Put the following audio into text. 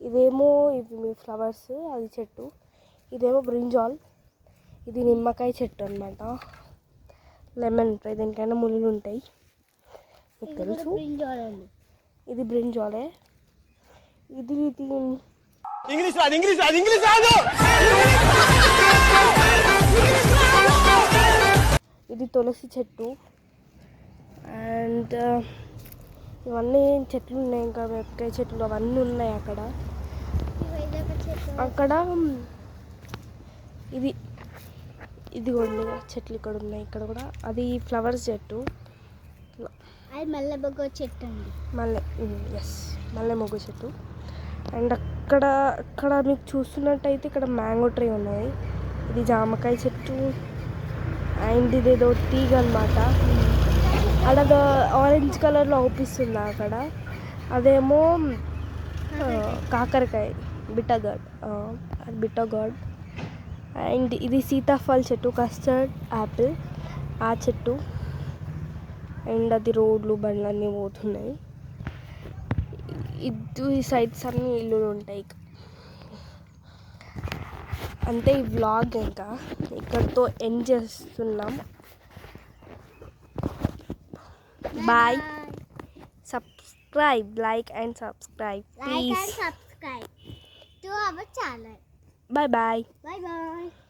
ఇదేమో ఇవి ఫ్లవర్స్, అది చెట్టు. ఇదేమో బ్రింజాల్, ఇది నిమ్మకాయ చెట్టు అనమాట. లెమన్ ఉంటాయి, దేనికైనా ముళ్ళు ఉంటాయి, మీకు తెలుసు. ఇది బ్రింజాలే. ఇది ఇది తులసి చెట్టు. అండ్ ఇవన్నీ చెట్లు ఉన్నాయి, ఇంకా మిరపకాయ చెట్లు అవన్నీ ఉన్నాయి అక్కడ. అక్కడ ఇదిగోండి చెట్లు ఇక్కడ ఉన్నాయి, ఇక్కడ కూడా. అది ఫ్లవర్స్ చెట్టు, అది మల్లె మొగ్గ చెట్టు అండి. మల్లె మొగ్గ చెట్టు. అండ్ అక్కడ మీకు చూస్తున్నట్టయితే ఇక్కడ మ్యాంగో ట్రీ ఉన్నాయి. ఇది జామకాయ చెట్టు. అండ్ ఇదేదో తీగ అనమాట. అక్కడ ఆరెంజ్ కలర్లో అవుపిస్తుంది అక్కడ. అదేమో కాకరకాయ, బిట్టగాడ్. అండ్ ఇది సీతాఫల్ చెట్టు, కస్టర్డ్ యాపిల్ ఆ చెట్టు. అండ్ అది రోడ్లు బండ్లు అన్నీ పోతున్నాయి. ఈ సైడ్స్ అన్నీ ఇల్లులు ఉంటాయి. అంతే ఈ వ్లాగ్ ఇంకా ఇక్కడితో ఎండ్ చేస్తున్నాం. Bye. Subscribe, like and subscribe please. To our channel. Bye bye. Bye bye.